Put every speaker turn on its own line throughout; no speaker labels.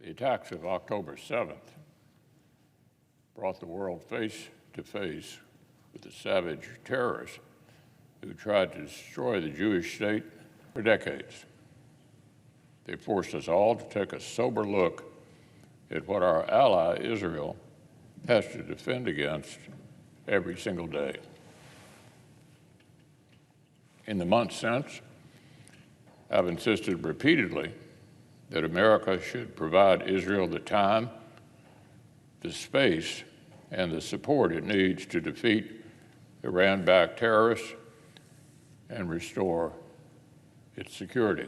The attacks of October 7th brought the world face to face with the savage terrorists who tried to destroy the Jewish state for decades. They forced us all to take a sober look at what our ally, Israel, has to defend against every single day. In the months since, I've insisted repeatedly that America should provide Israel the time, the space, and the support it needs to defeat Iran-backed terrorists and restore its security.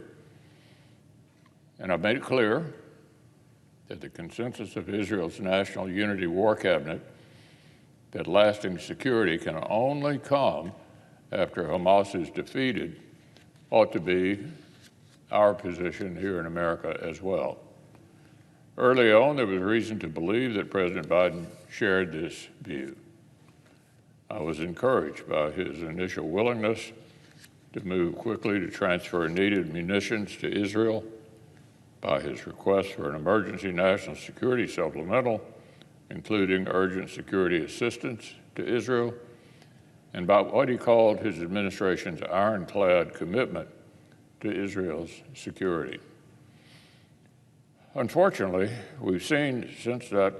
And I've made it clear that the consensus of Israel's National Unity War Cabinet that lasting security can only come after Hamas is defeated ought to be our position here in America as well. Early on, there was reason to believe that President Biden shared this view. I was encouraged by his initial willingness to move quickly to transfer needed munitions to Israel, by his request for an emergency national security supplemental, including urgent security assistance to Israel, and by what he called his administration's ironclad commitment to Israel's security. Unfortunately, we've seen since then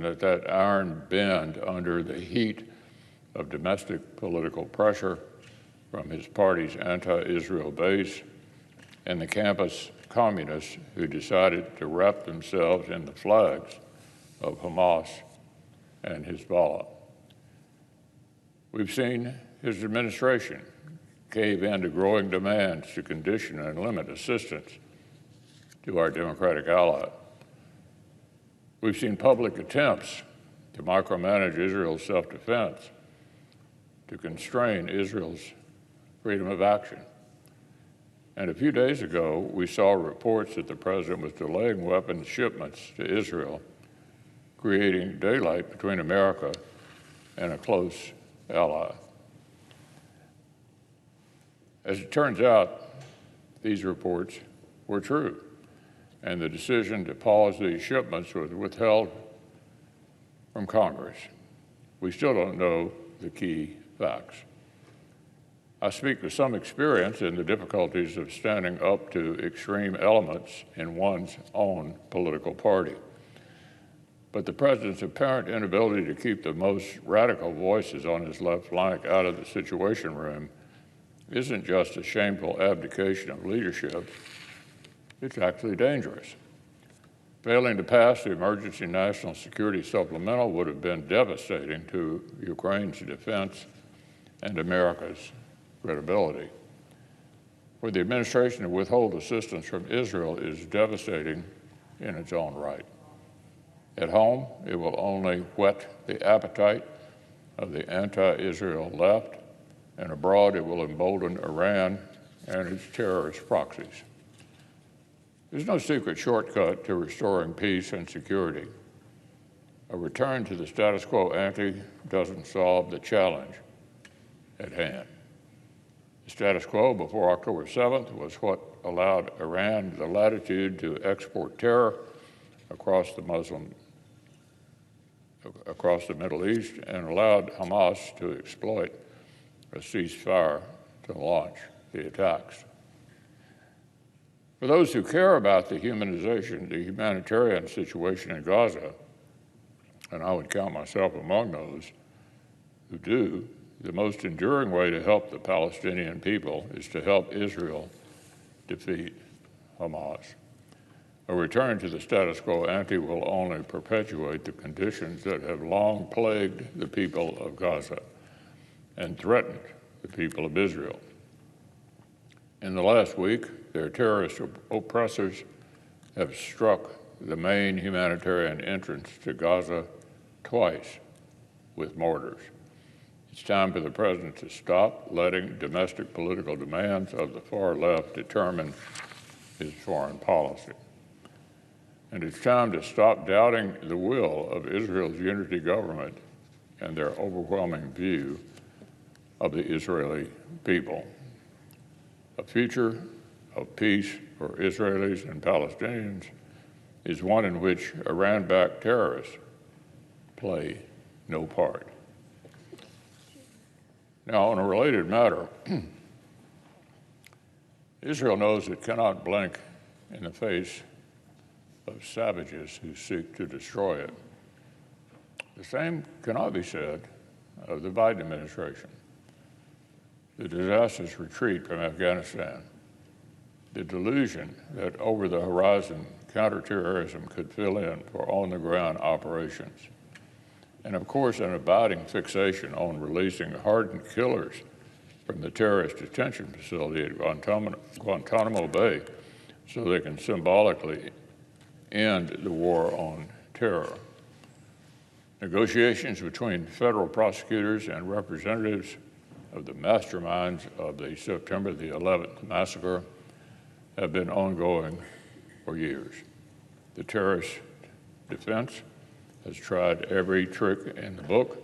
that iron bend under the heat of domestic political pressure from his party's anti-Israel base and the campus communists who decided to wrap themselves in the flags of Hamas and Hezbollah. We've seen his administration cave in to growing demands to condition and limit assistance to our democratic ally. We've seen public attempts to micromanage Israel's self-defense, to constrain Israel's freedom of action. And a few days ago, we saw reports that the president was delaying weapons shipments to Israel, creating daylight between America and a close ally. As it turns out, these reports were true, and the decision to pause these shipments was withheld from Congress. We still don't know the key facts. I speak with some experience in the difficulties of standing up to extreme elements in one's own political party. But the president's apparent inability to keep the most radical voices on his left flank out of the Situation Room isn't just a shameful abdication of leadership, it's actually dangerous. Failing to pass the Emergency National Security Supplemental would have been devastating to Ukraine's defense and America's credibility. For the administration to withhold assistance from Israel is devastating in its own right. At home, it will only whet the appetite of the anti-Israel left, and abroad it will embolden Iran and its terrorist proxies. There's no secret shortcut to restoring peace and security. A return to the status quo ante doesn't solve the challenge at hand. The status quo before October 7th was what allowed Iran the latitude to export terror across the Middle East and allowed Hamas to exploit a ceasefire to launch the attacks. For those who care about the humanitarian situation in Gaza, and I would count myself among those who do, the most enduring way to help the Palestinian people is to help Israel defeat Hamas. A return to the status quo ante will only perpetuate the conditions that have long plagued the people of Gaza and threatened the people of Israel. In the last week, their terrorist oppressors have struck the main humanitarian entrance to Gaza twice with mortars. It's time for the president to stop letting domestic political demands of the far left determine his foreign policy. And it's time to stop doubting the will of Israel's unity government and their overwhelming view of the Israeli people. A future of peace for Israelis and Palestinians is one in which Iran-backed terrorists play no part. Now, on a related matter, Israel knows it cannot blink in the face of savages who seek to destroy it. The same cannot be said of the Biden administration. The disastrous retreat from Afghanistan, the delusion that over-the-horizon counterterrorism could fill in for on-the-ground operations, and of course an abiding fixation on releasing hardened killers from the terrorist detention facility at Guantanamo Bay so they can symbolically end the war on terror. Negotiations between federal prosecutors and representatives of the masterminds of the September the 11th massacre have been ongoing for years. The terrorist defense has tried every trick in the book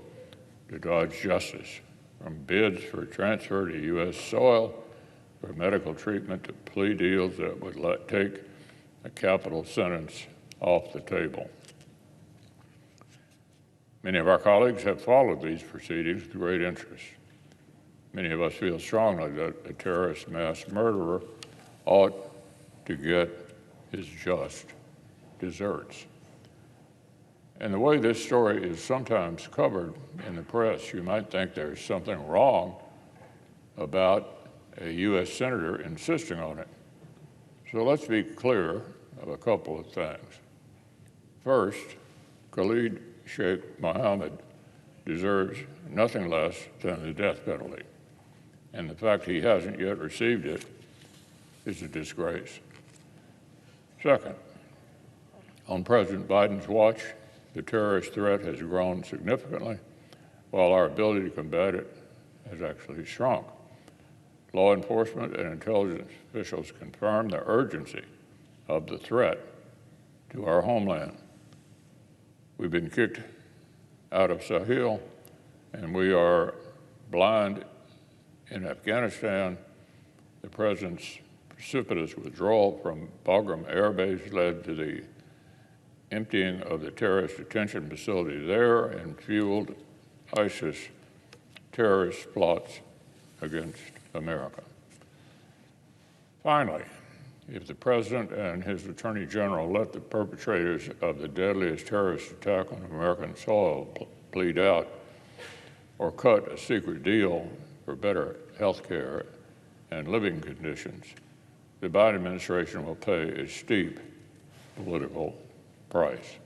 to dodge justice, from bids for transfer to U.S. soil, for medical treatment to plea deals that would take a capital sentence off the table. Many of our colleagues have followed these proceedings with great interest. Many of us feel strongly that a terrorist mass murderer ought to get his just deserts. And the way this story is sometimes covered in the press, you might think there's something wrong about a U.S. senator insisting on it. So let's be clear of a couple of things. First, Khalid Sheikh Mohammed deserves nothing less than the death penalty. And the fact he hasn't yet received it is a disgrace. Second, on President Biden's watch, the terrorist threat has grown significantly, while our ability to combat it has actually shrunk. Law enforcement and intelligence officials confirm the urgency of the threat to our homeland. We've been kicked out of Sahel, and we are blind in Afghanistan. The president's precipitous withdrawal from Bagram Air Base led to the emptying of the terrorist detention facility there and fueled ISIS terrorist plots against America. Finally, if the president and his attorney general let the perpetrators of the deadliest terrorist attack on American soil plead out or cut a secret deal for better health care and living conditions, the Biden administration will pay a steep political price.